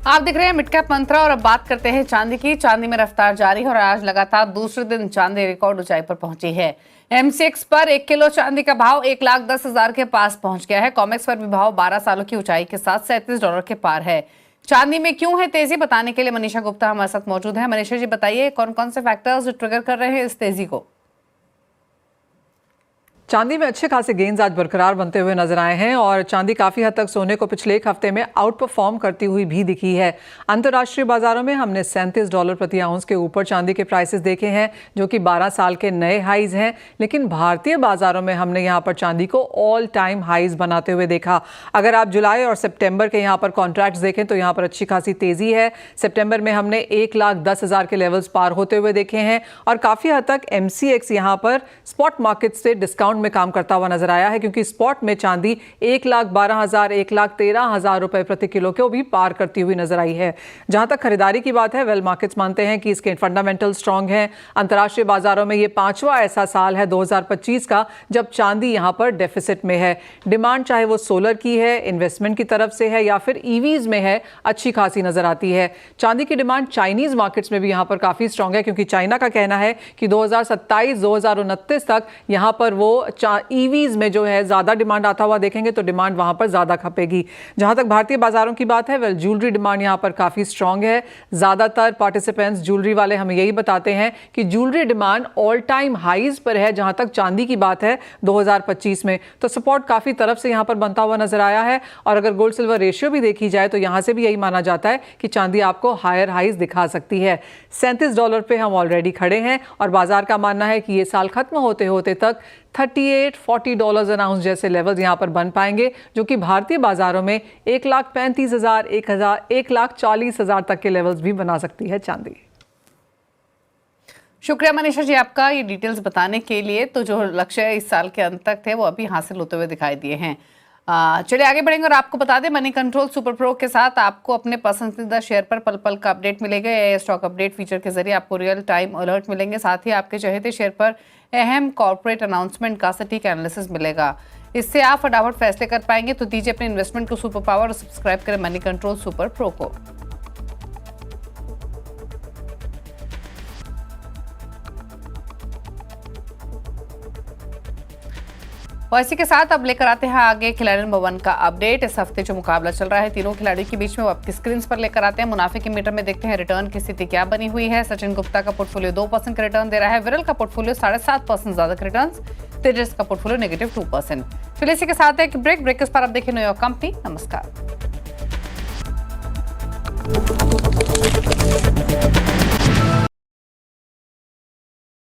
आप देख रहे हैं मिड कैप मंत्रा और अब बात करते हैं चांदी की। चांदी में रफ्तार जारी है और आज लगातार दूसरे दिन चांदी रिकॉर्ड ऊंचाई पर पहुंची है। एमसीएक्स पर 1 किलो चांदी का भाव 1,10,000 के पास पहुंच गया है। कॉमेक्स पर भी भाव 12 सालों की ऊंचाई के साथ $37 के पार है। चांदी में क्यों है तेजी, बताने के लिए मनीषा गुप्ता हमारे साथ मौजूद है। मनीषा जी, बताइए कौन कौन से फैक्टर्स ट्रिगर कर रहे हैं इस तेजी को? चांदी में अच्छे खासे गेंस आज बरकरार बनते हुए नजर आए हैं और चांदी काफी हद तक सोने को पिछले एक हफ्ते में आउट परफॉर्म करती हुई भी दिखी है। अंतर्राष्ट्रीय बाजारों में हमने $37 प्रति आउंस के ऊपर चांदी के प्राइसेस देखे हैं, जो कि 12 साल के नए हाईज हैं। लेकिन भारतीय बाजारों में हमने यहाँ पर चांदी को ऑल टाइम हाईज बनाते हुए देखा। अगर आप जुलाई और सितंबर के यहाँ पर कॉन्ट्रैक्ट्स देखें तो यहाँ पर अच्छी खासी तेजी है। सितंबर में हमने 1,10,000 के लेवल्स पार होते हुए देखे हैं और काफी हद तक MCX यहाँ पर स्पॉट मार्केट से डिस्काउंट में काम करता हुआ नजर आया है, क्योंकि स्पॉट में चांदी 1,12,000 1,13,000 रुपए प्रति किलो को भी पार करती हुई नजर आई है। जहां तक खरीदारी की बात है, वेल मार्केट्स मानते हैं कि इसके फंडामेंटल स्ट्रांग हैं। अंतर्राष्ट्रीय बाजारों में ये 5वां ऐसा साल है 2025 का जब चांदी यहां पर डेफिसिट में है। डिमांड चाहे वो सोलर की है, इन्वेस्टमेंट की तरफ से है या फिर ईवीज में है, अच्छी खासी नजर आती है। चांदी की डिमांड चाइनीज मार्केट्स में भी यहां पर काफी स्ट्रांग है, क्योंकि चाइना का कहना है कि 2027-2029 तक यहां पर वो ईवीज में जो है ज्यादा डिमांड आता हुआ देखेंगे, तो डिमांड वहां पर ज्यादा खपेगी। जहां तक भारतीय बाजारों की बात है, वेल ज्वेलरी डिमांड यहां पर काफी स्ट्रांग है। ज्यादातर पार्टिसिपेंट्स ज्वेलरी वाले हमें यही बताते हैं कि jewellery demand all time highs पर है। जहां तक चांदी की बात है 2025 में, तो सपोर्ट काफी तरफ से यहां पर बनता हुआ नजर आया है। और अगर गोल्ड सिल्वर रेशियो भी देखी जाए तो यहां से भी यही माना जाता है कि चांदी आपको हायर हाईज दिखा सकती है। $37 पे हम ऑलरेडी खड़े हैं और बाजार का मानना है कि ये साल खत्म होते होते तक $38-40 एन आउंस जैसे लेवल्स यहां पर बन पाएंगे, जो कि भारतीय बाजारों में 1,35,000 1,40,000 तक के लेवल्स भी बना सकती है चांदी। शुक्रिया मनीषा जी आपका ये डिटेल्स बताने के लिए। तो जो लक्ष्य इस साल के अंत तक थे वो अभी हासिल होते हुए दिखाई दिए हैं। चलिए आगे बढ़ेंगे और आपको बता दें, मनी कंट्रोल सुपर प्रो के साथ आपको अपने पसंदीदा शेयर पर पल पल का अपडेट मिलेगा। ये स्टॉक अपडेट फीचर के जरिए आपको रियल टाइम अलर्ट मिलेंगे। साथ ही आपके चहेते शेयर पर अहम कॉर्पोरेट अनाउंसमेंट का सटीक एनालिसिस मिलेगा। इससे आप फटाफट फैसले कर पाएंगे। तो दीजिए अपने इन्वेस्टमेंट को सुपर पावर और सब्सक्राइब करें मनी कंट्रोल सुपर प्रो को। और इसी के साथ अब लेकर आते हैं आगे खिलाड़ी नंबर 1 का अपडेट। इस हफ्ते जो मुकाबला चल रहा है तीनों खिलाड़ियों के बीच में, वो आपकी स्क्रीन पर लेकर आते हैं। मुनाफे के मीटर में देखते हैं रिटर्न की स्थिति क्या बनी हुई है। सचिन गुप्ता का पोर्टफोलियो 2% का रिटर्न दे रहा है। विरल का पोर्टफोलियो 7.5% ज्यादा का रिटर्न, तेजस का पोर्टफोलियो -2%। चलिए इसी के साथ एक ब्रेक के उस पर आप देखें न्यूयॉर्क कंपनी। नमस्कार।